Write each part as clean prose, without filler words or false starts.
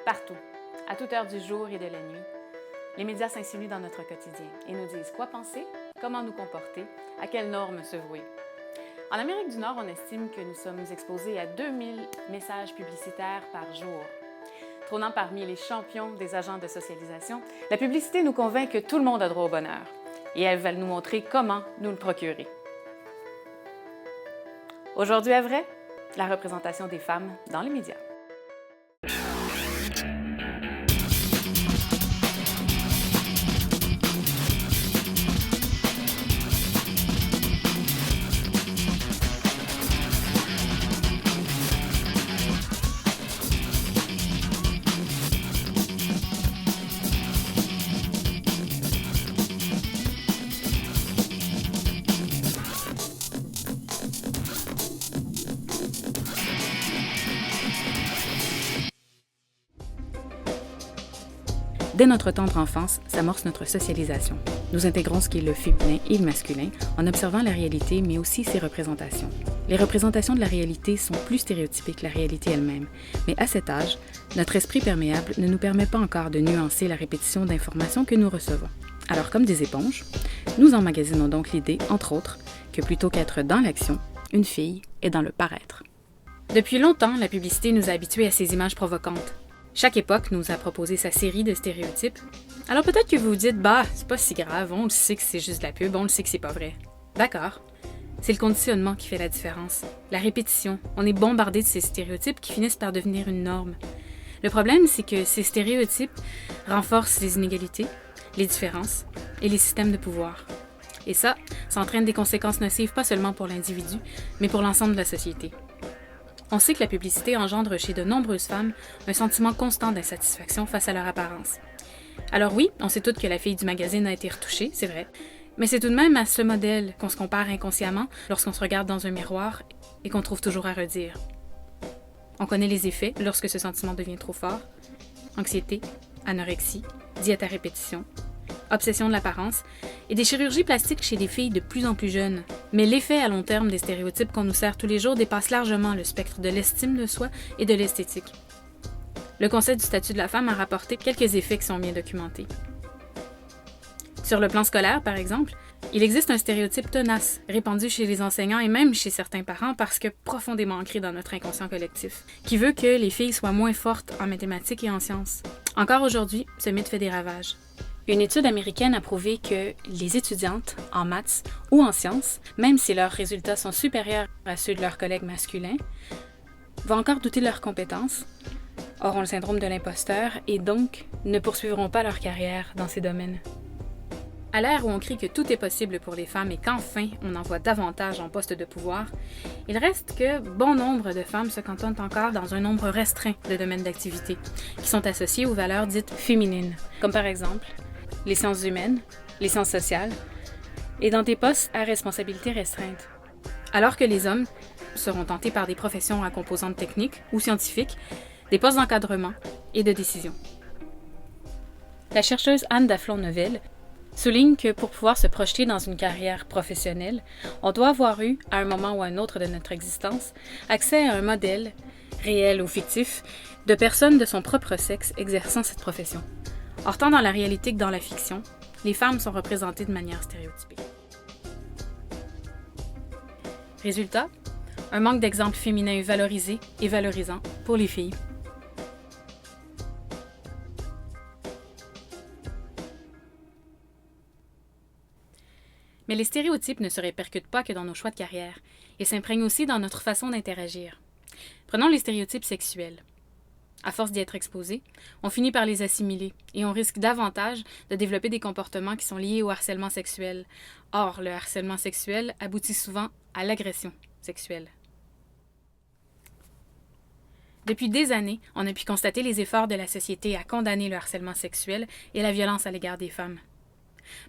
Partout, à toute heure du jour et de la nuit, les médias s'insinuent dans notre quotidien et nous disent quoi penser, comment nous comporter, à quelles normes se vouer. En Amérique du Nord, on estime que nous sommes exposés à 2000 messages publicitaires par jour. Trônant parmi les champions des agents de socialisation, la publicité nous convainc que tout le monde a droit au bonheur et elle va nous montrer comment nous le procurer. Aujourd'hui à Vrai, la représentation des femmes dans les médias. Dès notre tendre enfance, s'amorce notre socialisation. Nous intégrons ce qui est le féminin et le masculin en observant la réalité, mais aussi ses représentations. Les représentations de la réalité sont plus stéréotypées que la réalité elle-même, mais à cet âge, notre esprit perméable ne nous permet pas encore de nuancer la répétition d'informations que nous recevons. Alors, comme des éponges, nous emmagasinons donc l'idée, entre autres, que plutôt qu'être dans l'action, une fille est dans le paraître. Depuis longtemps, la publicité nous a habitués à ces images provocantes. Chaque époque nous a proposé sa série de stéréotypes. Alors peut-être que vous vous dites, c'est pas si grave, on le sait que c'est juste de la pub, on le sait que c'est pas vrai. D'accord. C'est le conditionnement qui fait la différence. La répétition. On est bombardé de ces stéréotypes qui finissent par devenir une norme. Le problème, c'est que ces stéréotypes renforcent les inégalités, les différences et les systèmes de pouvoir. Et ça entraîne des conséquences nocives pas seulement pour l'individu, mais pour l'ensemble de la société. On sait que la publicité engendre chez de nombreuses femmes un sentiment constant d'insatisfaction face à leur apparence. Alors oui, on sait toutes que la fille du magazine a été retouchée, c'est vrai, mais c'est tout de même à ce modèle qu'on se compare inconsciemment lorsqu'on se regarde dans un miroir et qu'on trouve toujours à redire. On connaît les effets lorsque ce sentiment devient trop fort. Anxiété, anorexie, diète à répétition, obsession de l'apparence et des chirurgies plastiques chez des filles de plus en plus jeunes. Mais l'effet à long terme des stéréotypes qu'on nous sert tous les jours dépasse largement le spectre de l'estime de soi et de l'esthétique. Le Conseil du statut de la femme a rapporté quelques effets qui sont bien documentés. Sur le plan scolaire, par exemple, il existe un stéréotype tenace, répandu chez les enseignants et même chez certains parents parce que profondément ancré dans notre inconscient collectif, qui veut que les filles soient moins fortes en mathématiques et en sciences. Encore aujourd'hui, ce mythe fait des ravages. Une étude américaine a prouvé que les étudiantes en maths ou en sciences, même si leurs résultats sont supérieurs à ceux de leurs collègues masculins, vont encore douter de leurs compétences, auront le syndrome de l'imposteur et donc ne poursuivront pas leur carrière dans ces domaines. À l'ère où on crie que tout est possible pour les femmes et qu'enfin on en voit davantage en poste de pouvoir, il reste que bon nombre de femmes se cantonnent encore dans un nombre restreint de domaines d'activité qui sont associés aux valeurs dites féminines, comme par exemple les sciences humaines, les sciences sociales, et dans des postes à responsabilité restreinte. Alors que les hommes seront tentés par des professions à composantes techniques ou scientifiques, des postes d'encadrement et de décision. La chercheuse Anne Daflon-Neuville souligne que pour pouvoir se projeter dans une carrière professionnelle, on doit avoir eu, à un moment ou à un autre de notre existence, accès à un modèle, réel ou fictif, de personnes de son propre sexe exerçant cette profession. Or, tant dans la réalité que dans la fiction, les femmes sont représentées de manière stéréotypée. Résultat, un manque d'exemples féminins valorisés et valorisants pour les filles. Mais les stéréotypes ne se répercutent pas que dans nos choix de carrière, ils s'imprègnent aussi dans notre façon d'interagir. Prenons les stéréotypes sexuels. À force d'y être exposé, on finit par les assimiler et on risque davantage de développer des comportements qui sont liés au harcèlement sexuel. Or, le harcèlement sexuel aboutit souvent à l'agression sexuelle. Depuis des années, on a pu constater les efforts de la société à condamner le harcèlement sexuel et la violence à l'égard des femmes.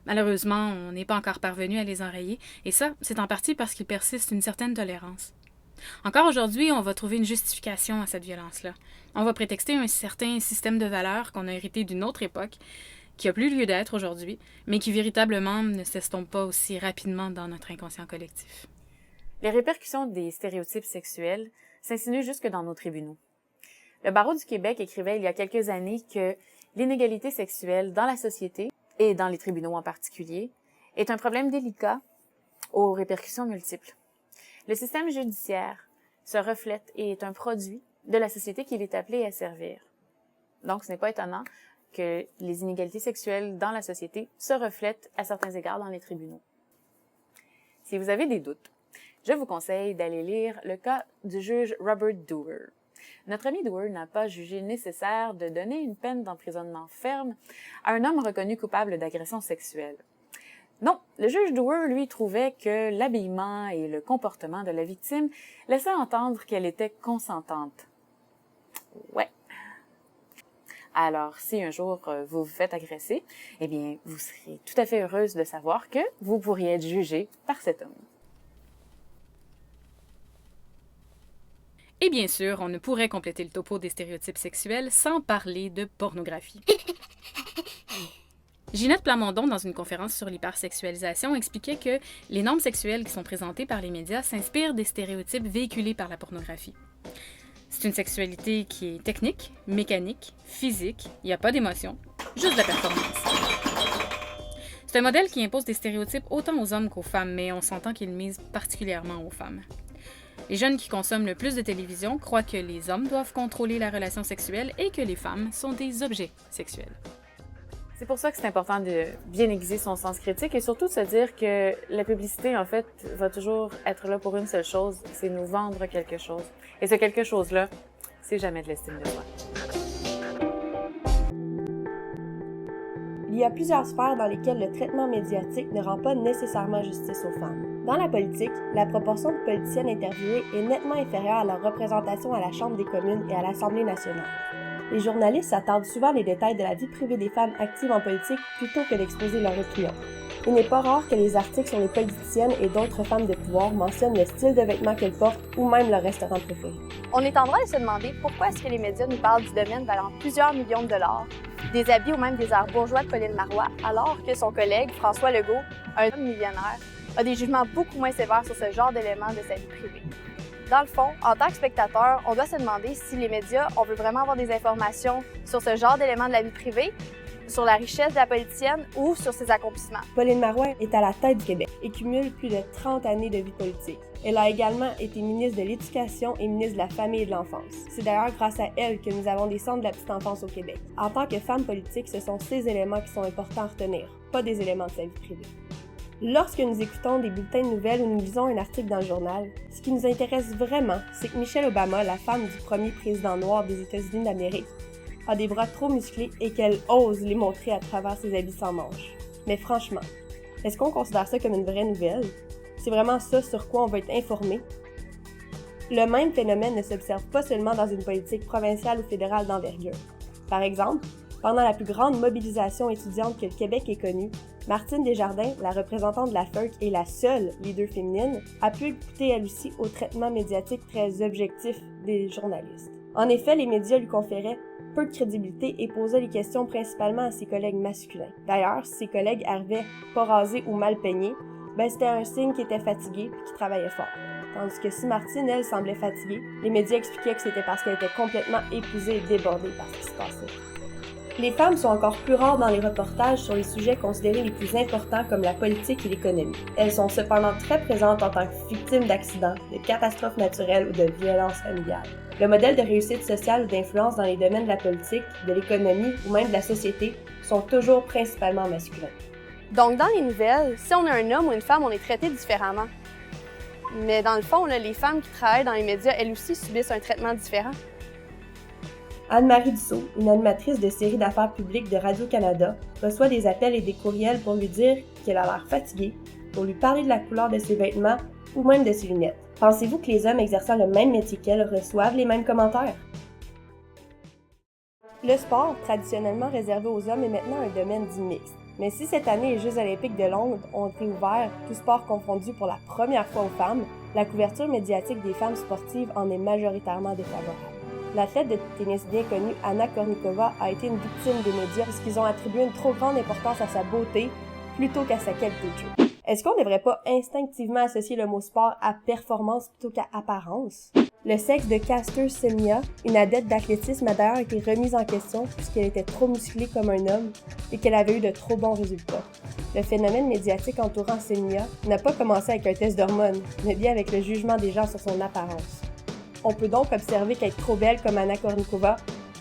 Malheureusement, on n'est pas encore parvenu à les enrayer, et ça, c'est en partie parce qu'il persiste une certaine tolérance. Encore aujourd'hui, on va trouver une justification à cette violence-là. On va prétexter un certain système de valeurs qu'on a hérité d'une autre époque, qui a plus lieu d'être aujourd'hui, mais qui véritablement ne s'estompe pas aussi rapidement dans notre inconscient collectif. Les répercussions des stéréotypes sexuels s'insinuent jusque dans nos tribunaux. Le Barreau du Québec écrivait il y a quelques années que l'inégalité sexuelle dans la société, et dans les tribunaux en particulier, est un problème délicat aux répercussions multiples. Le système judiciaire se reflète et est un produit de la société qu'il est appelé à servir. Donc, ce n'est pas étonnant que les inégalités sexuelles dans la société se reflètent à certains égards dans les tribunaux. Si vous avez des doutes, je vous conseille d'aller lire le cas du juge Robert Doer. Notre ami Doer n'a pas jugé nécessaire de donner une peine d'emprisonnement ferme à un homme reconnu coupable d'agression sexuelle. Non, le juge Doer, lui, trouvait que l'habillement et le comportement de la victime laissaient entendre qu'elle était consentante. Ouais. Alors, si un jour vous vous faites agresser, eh bien, vous serez tout à fait heureuse de savoir que vous pourriez être jugée par cet homme. Et bien sûr, on ne pourrait compléter le topo des stéréotypes sexuels sans parler de pornographie. Ginette Plamondon, dans une conférence sur l'hypersexualisation, expliquait que les normes sexuelles qui sont présentées par les médias s'inspirent des stéréotypes véhiculés par la pornographie. C'est une sexualité qui est technique, mécanique, physique, il n'y a pas d'émotion, juste de la performance. C'est un modèle qui impose des stéréotypes autant aux hommes qu'aux femmes, mais on s'entend qu'il mise particulièrement aux femmes. Les jeunes qui consomment le plus de télévision croient que les hommes doivent contrôler la relation sexuelle et que les femmes sont des objets sexuels. C'est pour ça que c'est important de bien aiguiser son sens critique et surtout de se dire que la publicité, en fait, va toujours être là pour une seule chose, c'est nous vendre quelque chose. Et ce quelque chose-là, c'est jamais de l'estime de soi. Il y a plusieurs sphères dans lesquelles le traitement médiatique ne rend pas nécessairement justice aux femmes. Dans la politique, la proportion de politiciennes interviewées est nettement inférieure à leur représentation à la Chambre des communes et à l'Assemblée nationale. Les journalistes s'attardent souvent les détails de la vie privée des femmes actives en politique plutôt que d'exposer leur opinion. Il n'est pas rare que les articles sur les politiciennes et d'autres femmes de pouvoir mentionnent le style de vêtements qu'elles portent ou même leur restaurant préféré. On est en droit de se demander pourquoi est-ce que les médias nous parlent du domaine valant plusieurs millions de dollars, des habits ou même des airs bourgeois de Pauline Marois, alors que son collègue, François Legault, un homme millionnaire, a des jugements beaucoup moins sévères sur ce genre d'éléments de sa vie privée. Dans le fond, en tant que spectateur, on doit se demander si les médias, on veut vraiment avoir des informations sur ce genre d'éléments de la vie privée, sur la richesse de la politicienne ou sur ses accomplissements. Pauline Marois est à la tête du Québec et cumule plus de 30 années de vie politique. Elle a également été ministre de l'Éducation et ministre de la Famille et de l'Enfance. C'est d'ailleurs grâce à elle que nous avons des centres de la petite enfance au Québec. En tant que femme politique, ce sont ces éléments qui sont importants à retenir, pas des éléments de sa vie privée. Lorsque nous écoutons des bulletins de nouvelles ou nous lisons un article dans le journal, ce qui nous intéresse vraiment, c'est que Michelle Obama, la femme du premier président noir des États-Unis d'Amérique, a des bras trop musclés et qu'elle ose les montrer à travers ses habits sans manches. Mais franchement, est-ce qu'on considère ça comme une vraie nouvelle? C'est vraiment ça sur quoi on va être informé? Le même phénomène ne s'observe pas seulement dans une politique provinciale ou fédérale d'envergure. Par exemple, pendant la plus grande mobilisation étudiante que le Québec ait connue, Martine Desjardins, la représentante de la FERQ et la seule leader féminine, a pu écouter elle aussi au traitement médiatique très objectif des journalistes. En effet, les médias lui conféraient peu de crédibilité et posaient les questions principalement à ses collègues masculins. D'ailleurs, si ses collègues arrivaient pas rasés ou mal peignés, c'était un signe qu'ils étaient fatigués et qu'ils travaillaient fort. Tandis que si Martine, elle, semblait fatiguée, les médias expliquaient que c'était parce qu'elle était complètement épuisée et débordée par ce qui se passait. Les femmes sont encore plus rares dans les reportages sur les sujets considérés les plus importants comme la politique et l'économie. Elles sont cependant très présentes en tant que victimes d'accidents, de catastrophes naturelles ou de violences familiales. Le modèle de réussite sociale ou d'influence dans les domaines de la politique, de l'économie ou même de la société sont toujours principalement masculins. Donc, dans les nouvelles, si on est un homme ou une femme, on est traité différemment. Mais dans le fond, les femmes qui travaillent dans les médias, elles aussi subissent un traitement différent. Anne-Marie Dussault, une animatrice de série d'affaires publiques de Radio-Canada, reçoit des appels et des courriels pour lui dire qu'elle a l'air fatiguée, pour lui parler de la couleur de ses vêtements ou même de ses lunettes. Pensez-vous que les hommes exerçant le même métier qu'elle reçoivent les mêmes commentaires? Le sport, traditionnellement réservé aux hommes, est maintenant un domaine dit mixte. Mais si cette année les Jeux olympiques de Londres ont été ouverts, tous sports confondus pour la première fois aux femmes, la couverture médiatique des femmes sportives en est majoritairement défavorable. L'athlète de tennis bien connue, Anna Kournikova, a été une victime des médias puisqu'ils ont attribué une trop grande importance à sa beauté plutôt qu'à sa qualité de jeu. Est-ce qu'on ne devrait pas instinctivement associer le mot sport à performance plutôt qu'à apparence? Le sexe de Caster Semenya, une adepte d'athlétisme, a d'ailleurs été remise en question puisqu'elle était trop musclée comme un homme et qu'elle avait eu de trop bons résultats. Le phénomène médiatique entourant Semenya n'a pas commencé avec un test d'hormones, mais bien avec le jugement des gens sur son apparence. On peut donc observer qu'être trop belle comme Anna Kournikova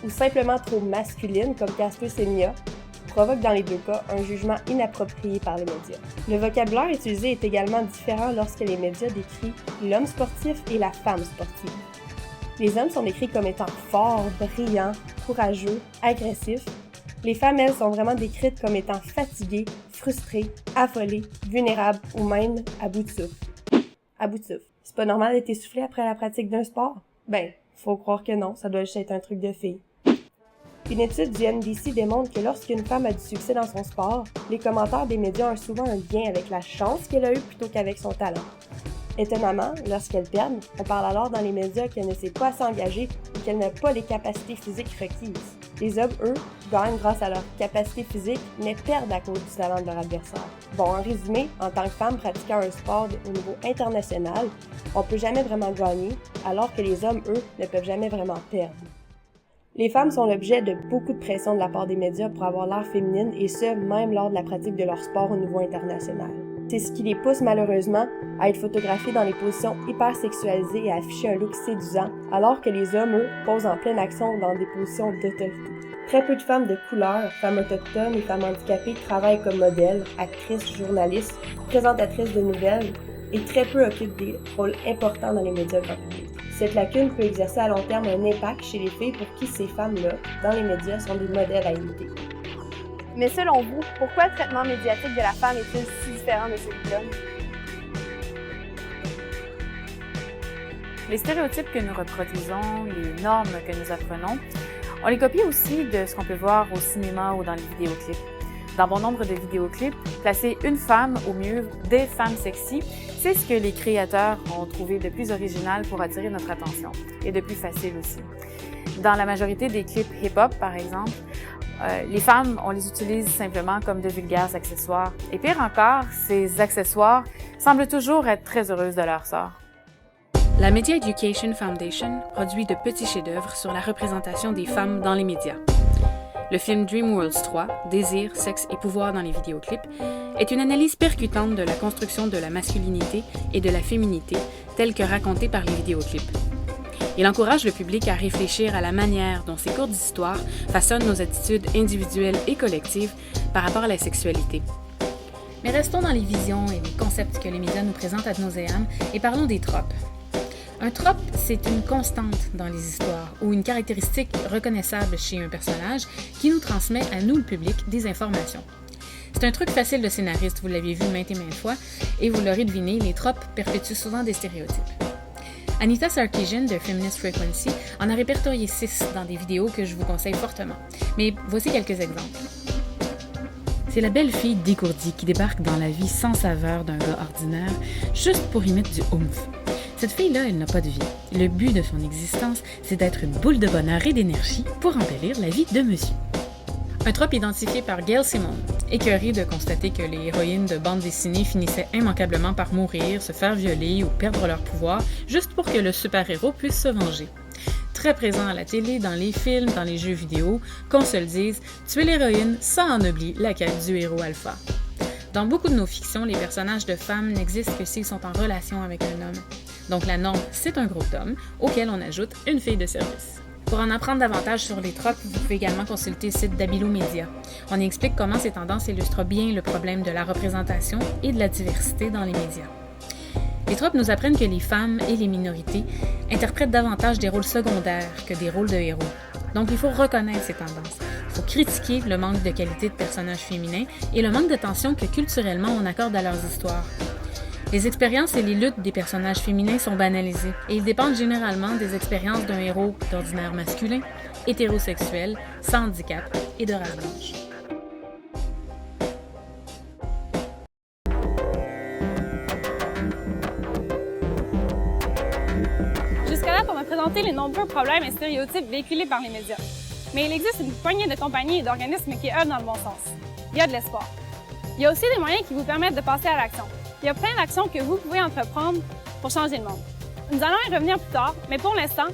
ou simplement trop masculine comme Caster Semenya provoque dans les deux cas un jugement inapproprié par les médias. Le vocabulaire utilisé est également différent lorsque les médias décrivent l'homme sportif et la femme sportive. Les hommes sont décrits comme étant forts, brillants, courageux, agressifs. Les femmes, elles, sont vraiment décrites comme étant fatiguées, frustrées, affolées, vulnérables ou même à bout de souffle. À bout de souffle. C'est pas normal d'être essoufflé après la pratique d'un sport? Ben, faut croire que non, ça doit juste être un truc de fille. Une étude du NBC démontre que lorsqu'une femme a du succès dans son sport, les commentaires des médias ont souvent un lien avec la chance qu'elle a eue plutôt qu'avec son talent. Étonnamment, lorsqu'elle perd, on parle alors dans les médias qu'elle ne s'est pas assez engagée ou qu'elle n'a pas les capacités physiques requises. Les hommes, eux, gagnent grâce à leur capacité physique, mais perdent à cause du talent de leur adversaire. Bon, en résumé, en tant que femme pratiquant un sport au niveau international, on peut jamais vraiment gagner, alors que les hommes, eux, ne peuvent jamais vraiment perdre. Les femmes sont l'objet de beaucoup de pression de la part des médias pour avoir l'air féminine et ce, même lors de la pratique de leur sport au niveau international. C'est ce qui les pousse malheureusement à être photographiées dans des positions hyper sexualisées et à afficher un look séduisant, alors que les hommes, eux, posent en pleine action dans des positions d'autorité. Très peu de femmes de couleur, femmes autochtones et femmes handicapées travaillent comme modèles, actrices, journalistes, présentatrices de nouvelles et très peu occupent des rôles importants dans les médias grand public. Cette lacune peut exercer à long terme un impact chez les filles pour qui ces femmes-là, dans les médias, sont des modèles à imiter. Mais selon vous, pourquoi le traitement médiatique de la femme est-il si différent de celui de l'homme? Les stéréotypes que nous reproduisons, les normes que nous apprenons, on les copie aussi de ce qu'on peut voir au cinéma ou dans les vidéoclips. Dans bon nombre de vidéoclips, placer une femme, ou mieux, des femmes sexy, c'est ce que les créateurs ont trouvé de plus original pour attirer notre attention, et de plus facile aussi. Dans la majorité des clips hip-hop, par exemple, les femmes, on les utilise simplement comme de vulgaires accessoires. Et pire encore, ces accessoires semblent toujours être très heureuses de leur sort. La Media Education Foundation produit de petits chefs-d'œuvre sur la représentation des femmes dans les médias. Le film Dreamworlds 3, Désir, sexe et pouvoir dans les vidéoclips, est une analyse percutante de la construction de la masculinité et de la féminité telle que racontée par les vidéoclips. Il encourage le public à réfléchir à la manière dont ces courtes histoires façonnent nos attitudes individuelles et collectives par rapport à la sexualité. Mais restons dans les visions et les concepts que les médias nous présentent ad nauseam et parlons des tropes. Un trope, c'est une constante dans les histoires ou une caractéristique reconnaissable chez un personnage qui nous transmet à nous, le public, des informations. C'est un truc facile de scénariste, vous l'avez vu maintes et maintes fois, et vous l'aurez deviné, les tropes perpétuent souvent des stéréotypes. Anita Sarkeesian de Feminist Frequency en a répertorié 6 dans des vidéos que je vous conseille fortement. Mais voici quelques exemples. C'est la belle fille dégourdie qui débarque dans la vie sans saveur d'un gars ordinaire, juste pour y mettre du oomph. Cette fille-là, elle n'a pas de vie. Le but de son existence, c'est d'être une boule de bonheur et d'énergie pour embellir la vie de monsieur. Un trope identifié par Gail Simone, écœurée de constater que les héroïnes de bandes dessinées finissaient immanquablement par mourir, se faire violer ou perdre leur pouvoir, juste pour que le super-héros puisse se venger. Très présent à la télé, dans les films, dans les jeux vidéo, qu'on se le dise, tuer l'héroïne, ça ennoblit la quête du héros alpha. Dans beaucoup de nos fictions, les personnages de femmes n'existent que s'ils sont en relation avec un homme. Donc la norme, c'est un groupe d'hommes, auquel on ajoute une fille de service. Pour en apprendre davantage sur les tropes, vous pouvez également consulter le site d'Abilo Media. On y explique comment ces tendances illustrent bien le problème de la représentation et de la diversité dans les médias. Les tropes nous apprennent que les femmes et les minorités interprètent davantage des rôles secondaires que des rôles de héros. Donc il faut reconnaître ces tendances. Il faut critiquer le manque de qualité de personnages féminins et le manque d'attention que culturellement on accorde à leurs histoires. Les expériences et les luttes des personnages féminins sont banalisées et ils dépendent généralement des expériences d'un héros d'ordinaire masculin, hétérosexuel, sans handicap et de race blanche. Jusqu'à là, on a présenté les nombreux problèmes et stéréotypes véhiculés par les médias. Mais il existe une poignée de compagnies et d'organismes qui œuvrent dans le bon sens. Il y a de l'espoir. Il y a aussi des moyens qui vous permettent de passer à l'action. Il y a plein d'actions que vous pouvez entreprendre pour changer le monde. nous allons y revenir plus tard, mais pour l'instant,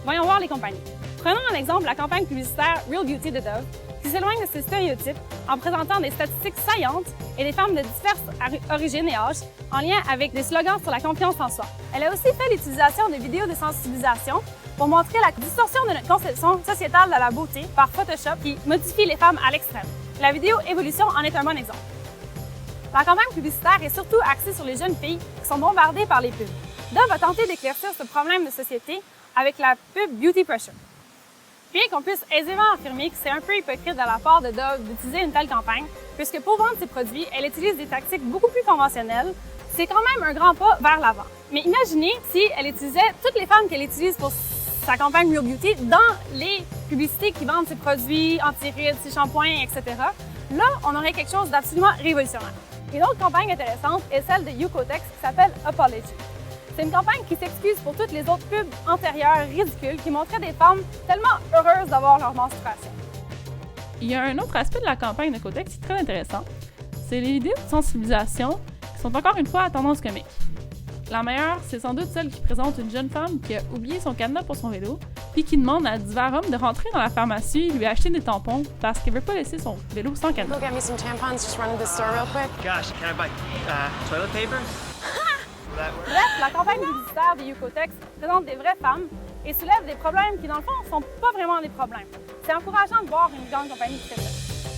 voyons voir les compagnies. Prenons en exemple la campagne publicitaire Real Beauty de Dove, qui s'éloigne de ses stéréotypes en présentant des statistiques saillantes et des femmes de diverses origines et âges en lien avec des slogans sur la confiance en soi. Elle a aussi fait l'utilisation de vidéos de sensibilisation pour montrer la distorsion de notre conception sociétale de la beauté par Photoshop qui modifie les femmes à l'extrême. La vidéo Évolution en est un bon exemple. La campagne publicitaire est surtout axée sur les jeunes filles qui sont bombardées par les pubs. Dove a tenté d'éclaircir ce problème de société avec la pub Beauty Pressure. Bien qu'on puisse aisément affirmer que c'est un peu hypocrite de la part de Dove d'utiliser une telle campagne, puisque pour vendre ses produits, elle utilise des tactiques beaucoup plus conventionnelles, c'est quand même un grand pas vers l'avant. Mais imaginez si elle utilisait toutes les femmes qu'elle utilise pour sa campagne Real Beauty dans les publicités qui vendent ses produits anti-rides, ses shampoings, etc. Là, on aurait quelque chose d'absolument révolutionnaire. Une autre campagne intéressante est celle de Yukotex qui s'appelle Apology. C'est une campagne qui s'excuse pour toutes les autres pubs antérieures ridicules qui montraient des femmes tellement heureuses d'avoir leur menstruation. Il y a un autre aspect de la campagne de Kotex qui est très intéressant. C'est les vidéos de sensibilisation qui sont encore une fois à tendance comique. La meilleure, c'est sans doute celle qui présente une jeune femme qui a oublié son cadenas pour son vélo puis qui demande à divers hommes de rentrer dans la pharmacie et lui acheter des tampons parce qu'elle veut pas laisser son vélo sans cadenas. Go get me some tampons, just run to the store real quick. Gosh, can I buy toilet paper? Bref, la campagne publicitaire de Yukotex présente des vraies femmes et soulève des problèmes qui, dans le fond, ne sont pas vraiment des problèmes. C'est encourageant de voir une grande compagnie qui fait ça.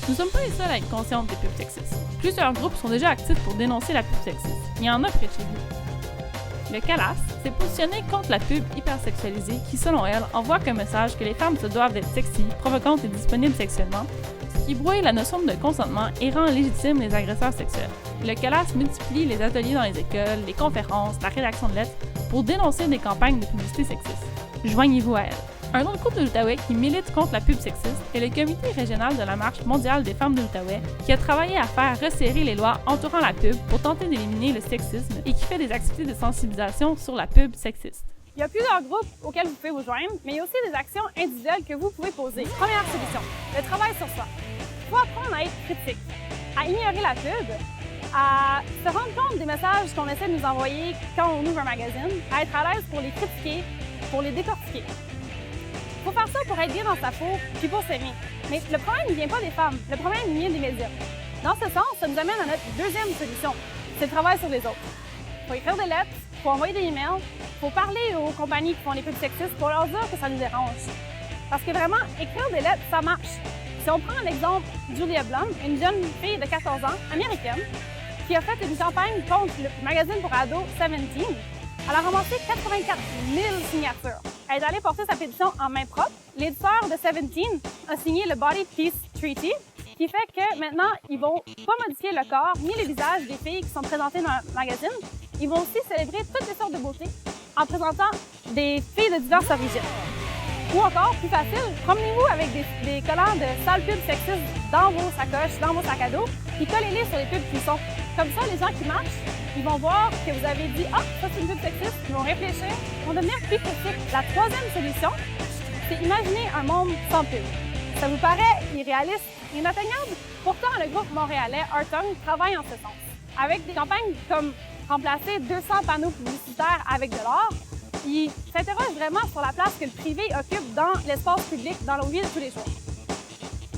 Nous ne sommes pas les seuls à être conscientes des pubs sexistes. Plusieurs groupes sont déjà actifs pour dénoncer la pub sexiste. Il y en a près de chez vous. Le CALAS s'est positionné contre la pub hypersexualisée qui, selon elle, envoie comme message que les femmes se doivent d'être sexy, provocantes et disponibles sexuellement, ce qui brouille la notion de consentement et rend légitimes les agresseurs sexuels. Le CALAS multiplie les ateliers dans les écoles, les conférences, la rédaction de lettres pour dénoncer des campagnes de publicité sexiste. Joignez-vous à elle. Un autre groupe de l'Outaouais qui milite contre la pub sexiste est le Comité régional de la Marche mondiale des femmes de l'Outaouais qui a travaillé à faire resserrer les lois entourant la pub pour tenter d'éliminer le sexisme et qui fait des activités de sensibilisation sur la pub sexiste. Il y a plusieurs groupes auxquels vous pouvez vous joindre, mais il y a aussi des actions individuelles que vous pouvez poser. Première solution, le travail sur soi. Il faut apprendre à être critique, à ignorer la pub, à se rendre compte des messages qu'on essaie de nous envoyer quand on ouvre un magazine, à être à l'aise pour les critiquer, pour les décortiquer. Il faut faire ça pour être bien dans sa peau, puis pour s'aimer. Mais le problème ne vient pas des femmes, le problème vient des médias. Dans ce sens, ça nous amène à notre deuxième solution, c'est le travail sur les autres. Il faut écrire des lettres, il faut envoyer des emails, il faut parler aux compagnies qui font les pubs sexistes pour leur dire que ça nous dérange. Parce que vraiment, écrire des lettres, ça marche. Si on prend l'exemple Julia Blum, une jeune fille de 14 ans, américaine, qui a fait une campagne contre le magazine pour ados 17, elle a ramassé 84 000 signatures. Elle est allée porter sa pétition en main propre. L'éditeur de 17 a signé le Body Peace Treaty, qui fait que maintenant, ils vont pas modifier le corps ni le visage des filles qui sont présentées dans le magazine. Ils vont aussi célébrer toutes les sortes de beauté en présentant des filles de diverses origines. Ou encore, plus facile, promenez-vous avec des collants de sales pubs sexistes dans vos sacoches, dans vos sacs à dos, puis collez-les sur les pubs qui sont. Comme ça, les gens qui marchent, ils vont voir que vous avez dit « Ah, ça c'est une pub sexiste », ils vont réfléchir, ils vont devenir plus critiques. La troisième solution, c'est imaginer un monde sans pub. Ça vous paraît irréaliste, inatteignable? Pourtant, le groupe montréalais Artung travaille en ce sens. Avec des campagnes comme remplacer 200 panneaux publicitaires avec de l'or, ils s'interrogent vraiment sur la place que le privé occupe dans l'espace public, dans nos vies de tous les jours.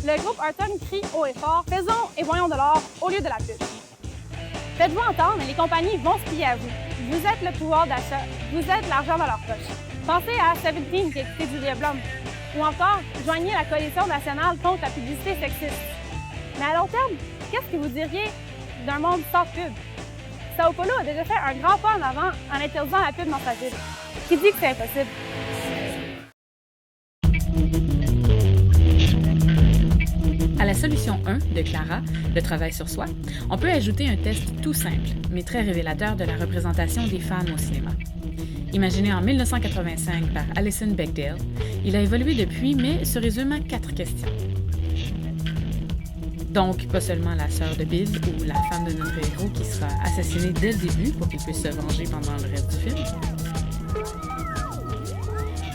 Le groupe Artung crie haut et fort « Faisons et voyons de l'or au lieu de la pub ». Faites-vous entendre et les compagnies vont se plier à vous. Vous êtes le pouvoir d'achat, vous êtes l'argent dans leur poche. Pensez à 17 qui a quitté Julia Blum. Ou encore, joignez la Coalition nationale contre la publicité sexiste. Mais à long terme, qu'est-ce que vous diriez d'un monde sans pub? Sao Paulo a déjà fait un grand pas en avant en interdisant la pub dans sa ville. Qui dit que c'est impossible? À la solution 1 de Clara, le travail sur soi, on peut ajouter un test tout simple, mais très révélateur de la représentation des femmes au cinéma. Imaginé en 1985 par Alison Bechdel, il a évolué depuis, mais se résume à 4 questions. Donc, pas seulement la sœur de Bill ou la femme de notre héros qui sera assassinée dès le début pour qu'il puisse se venger pendant le reste du film.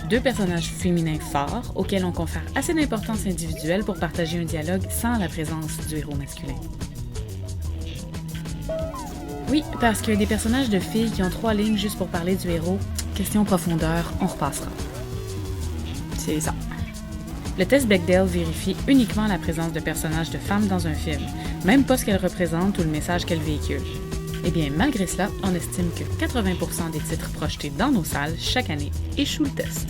2 personnages féminins forts auxquels on confère assez d'importance individuelle pour partager un dialogue sans la présence du héros masculin. Oui, parce que des personnages de filles qui ont 3 lignes juste pour parler du héros, Question profondeur, on repassera. C'est ça. Le test Bechdel vérifie uniquement la présence de personnages de femmes dans un film, même pas ce qu'elles représentent ou le message qu'elles véhiculent. Eh bien, malgré cela, on estime que 80% des titres projetés dans nos salles chaque année échouent le test.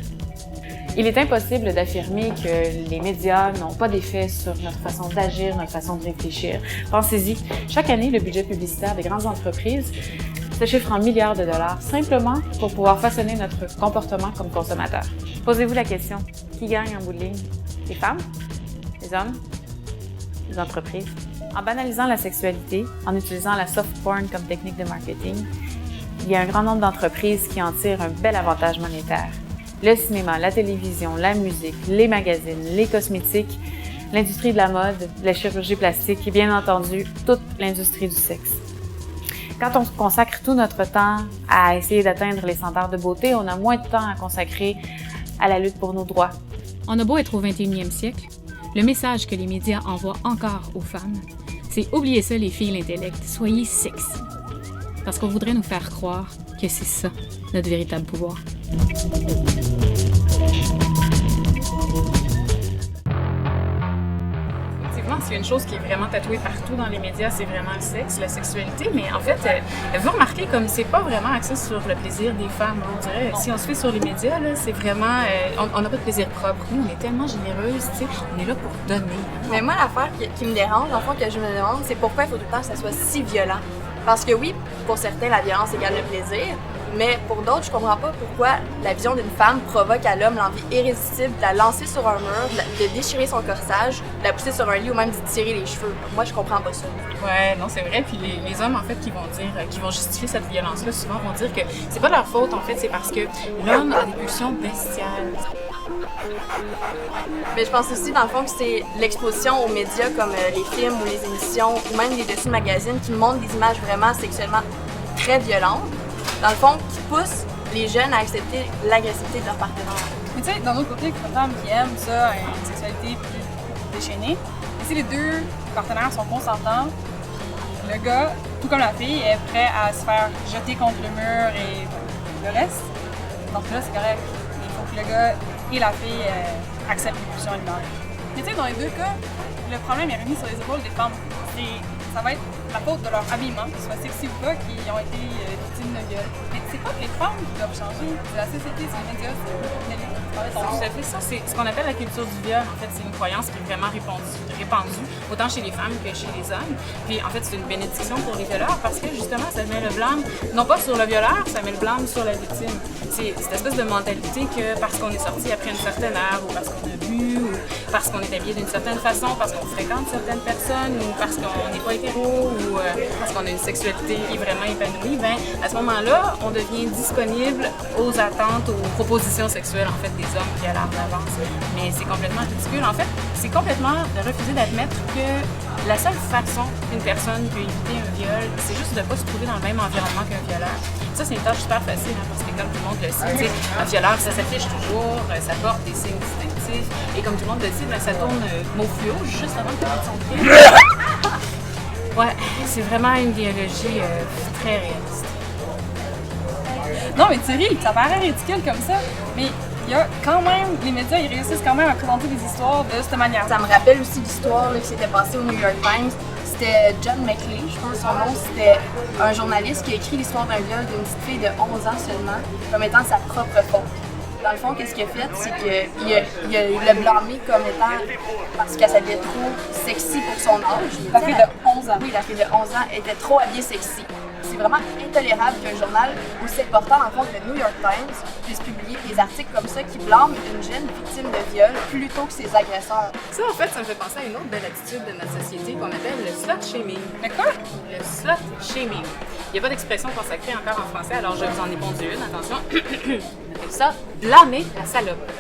Il est impossible d'affirmer que les médias n'ont pas d'effet sur notre façon d'agir, notre façon de réfléchir. Pensez-y, chaque année, le budget publicitaire des grandes entreprises se chiffre en milliards de dollars, simplement pour pouvoir façonner notre comportement comme consommateur. Posez-vous la question, qui gagne en bout de ligne? Les femmes? Les hommes? Les entreprises? En banalisant la sexualité, en utilisant la soft porn comme technique de marketing, il y a un grand nombre d'entreprises qui en tirent un bel avantage monétaire. Le cinéma, la télévision, la musique, les magazines, les cosmétiques, l'industrie de la mode, la chirurgie plastique et bien entendu, toute l'industrie du sexe. Quand on consacre tout notre temps à essayer d'atteindre les standards de beauté, on a moins de temps à consacrer à la lutte pour nos droits. On a beau être au 21e siècle, le message que les médias envoient encore aux femmes, c'est « Oubliez ça les filles, l'intellect, soyez sexy ». Parce qu'on voudrait nous faire croire que c'est ça, notre véritable pouvoir. Effectivement, s'il y a une chose qui est vraiment tatouée partout dans les médias, c'est vraiment le sexe, la sexualité. Mais en fait, vous remarquez comme c'est pas vraiment axé sur le plaisir des femmes. On dirait, si on se fait sur les médias, là, c'est vraiment... on n'a pas de plaisir propre. Nous, on est tellement généreuses, tu sais, on est là pour donner. Mais moi, l'affaire qui me dérange, en fait, que je me demande, c'est pourquoi il faut tout le temps que ça soit si violent. Parce que oui, pour certains, la violence égale le plaisir, mais pour d'autres, je comprends pas pourquoi la vision d'une femme provoque à l'homme l'envie irrésistible de la lancer sur un mur, de déchirer son corsage, de la pousser sur un lit ou même d'y tirer les cheveux. Moi, je comprends pas ça. Ouais, non, c'est vrai. Puis les hommes, en fait, qui vont justifier cette violence-là, souvent vont dire que c'est pas leur faute, en fait, c'est parce que l'homme a des pulsions bestiales. Mais je pense aussi, dans le fond, que c'est l'exposition aux médias comme les films ou les émissions ou même les dessins de magazines qui montrent des images vraiment sexuellement très violentes, dans le fond, qui poussent les jeunes à accepter l'agressivité de leur partenaire. Mais tu sais, d'un autre côté, il y a une femme qui aime ça, une sexualité plus déchaînée. Et si les deux partenaires sont consentants, le gars, tout comme la fille, est prêt à se faire jeter contre le mur et le reste, dans ce cas-là, c'est correct. Il faut que le gars et la fille acceptent les pulsions alimentaires. Mais tu sais, dans les deux cas, le problème est remis sur les épaules des femmes. Ça va être la faute de leur habillement, qu'ils soient sexy ou pas, qui ont été victimes de viol. Mais c'est pas que les femmes qui doivent changer, c'est la société, c'est les médias, c'est l'élite. Tout à fait ça, c'est ce qu'on appelle la culture du viol. En fait, c'est une croyance qui est vraiment répandue, autant chez les femmes que chez les hommes. Puis en fait, c'est une bénédiction pour les violeurs parce que justement, ça met le blâme, non pas sur le violeur, ça met le blâme sur la victime. C'est cette espèce de mentalité que parce qu'on est sorti après une certaine heure, ou parce qu'on a bu, ou parce qu'on est habillé d'une certaine façon, parce qu'on fréquente certaines personnes, ou parce qu'on n'est pas hétéro, ou parce qu'on a une sexualité qui est vraiment épanouie, ben à ce moment-là, on devient disponible aux attentes, aux propositions sexuelles en fait des hommes qui a l'air d'avance. Mais c'est complètement ridicule. En fait, c'est complètement de refuser d'admettre que la seule façon qu'une personne peut éviter un viol, c'est juste de ne pas se trouver dans le même environnement qu'un violeur. Ça, c'est une tâche super facile, hein, parce que comme tout le monde le sait, un violeur, ça s'affiche toujours, ça porte des signes distinctifs, et comme tout le monde le sait, ben, ça tourne mot fluo juste avant de commettre son crime. Ouais, c'est vraiment une biologie très réaliste. Non, mais Thierry, ça paraît ridicule comme ça, mais il y a quand même, les médias, ils réussissent quand même à présenter des histoires de cette manière. Ça me rappelle aussi l'histoire qui s'était passée au New York Times. C'était John McLean, je pense son nom, c'était un journaliste qui a écrit l'histoire d'un viol d'une petite fille de 11 ans seulement, comme étant sa propre faute. Dans le fond, qu'est-ce qu'il a fait, c'est qu'il a blâmé comme étant parce qu'elle s'habillait trop sexy pour son âge. La fille de 11 ans. Oui, la fille de 11 ans était trop habillée sexy. C'est vraiment intolérable qu'un journal aussi important en compte le New York Times puisse publier des articles comme ça qui blâment une jeune victime de viol plutôt que ses agresseurs. Ça, en fait, ça me fait penser à une autre belle attitude de notre société qu'on appelle le slut shaming. Mais quoi? Le slut shaming. Il n'y a pas d'expression consacrée encore en français, alors je vous en ai pondu une, attention. On appelle ça blâmer la salope.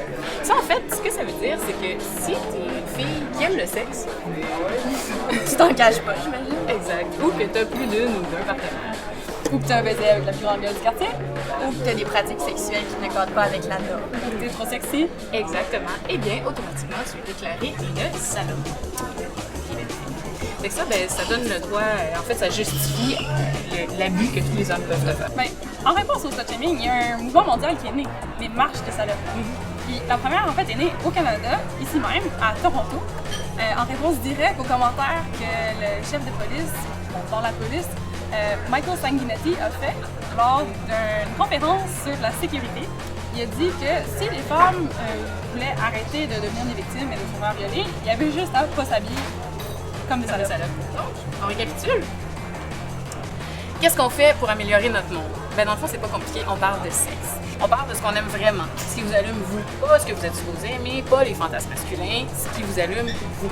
Ça, en fait, ce que ça veut dire, c'est que si t'es une fille qui aime le sexe, Tu t'en caches pas, j'imagine. exact, ou que t'as plus d'une ou deux partenaires, Ou que t'as un baiser avec la plus grande gueule du quartier. Ou que tu as des pratiques sexuelles qui ne cadrent pas avec la norme. Ou que t'es trop sexy. exactement, eh bien, automatiquement, tu es déclarée une salope. Fait que ça, ben, ça donne le droit, en fait, ça justifie l'abus que tous les hommes peuvent faire. Ben, En réponse au slut-shaming, il y a un mouvement mondial qui est né, les marches de salopes. Puis la première, en fait, est née au Canada, ici même, à Toronto, en réponse directe aux commentaires que le chef de police, dans la police, Michael Sanguinetti a fait lors d'une conférence sur la sécurité. Il a dit que si les femmes voulaient arrêter de devenir des victimes et de se faire violer, il y avait juste à pas s'habiller comme des salopes. Donc, on récapitule. Qu'est-ce qu'on fait pour améliorer notre monde? Ben, dans le fond, c'est pas compliqué, on parle de sexe. On parle de ce qu'on aime vraiment, ce qui vous allume vous, pas ce que vous êtes supposé aimer, pas les fantasmes masculins, ce qui vous allume vous.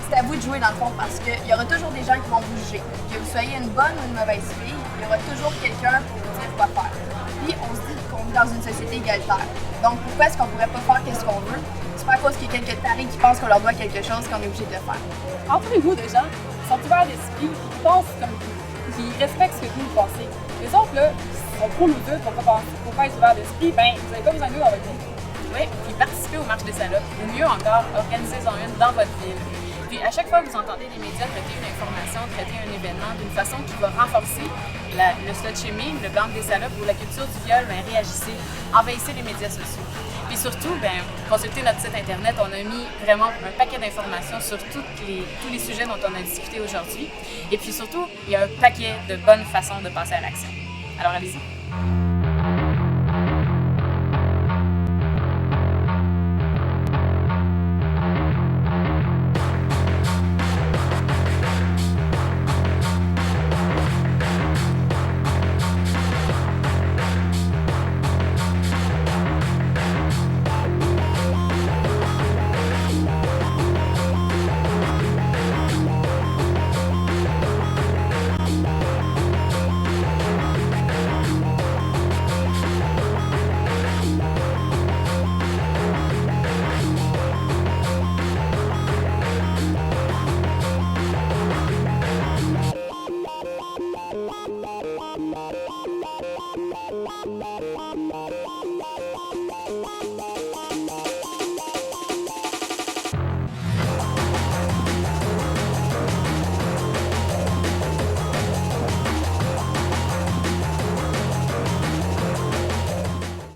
C'est à vous de jouer dans le fond parce qu'il y aura toujours des gens qui vont vous juger. Que vous soyez une bonne ou une mauvaise fille, il y aura toujours quelqu'un pour vous dire quoi faire. Puis on se dit qu'on vit dans une société égalitaire. Donc pourquoi est-ce qu'on pourrait pas faire ce qu'on veut? C'est pas à cause qu'il y a quelques tarés qui pensent qu'on leur doit quelque chose qu'on est obligé de le faire. Entourez-vous de gens qui sont ouverts d'esprit, qui pensent comme vous, qui respectent ce que vous pensez. Les autres, là, sont trop louteux pour pas être ouverts d'esprit, ben vous n'avez pas besoin d'eux dans votre vie. Oui, puis participez aux marches des salopes, ou mieux encore, organisez-en une dans votre ville. Puis à chaque fois que vous entendez les médias traiter une information, traiter un événement d'une façon qui va renforcer le slut-shaming, le blanc des salopes ou la culture du viol, ben réagissez, envahissez les médias sociaux. Puis surtout, ben consultez notre site internet, on a mis vraiment un paquet d'informations sur tous les sujets dont on a discuté aujourd'hui. Et puis surtout, il y a un paquet de bonnes façons de passer à l'action. Alors allez-y.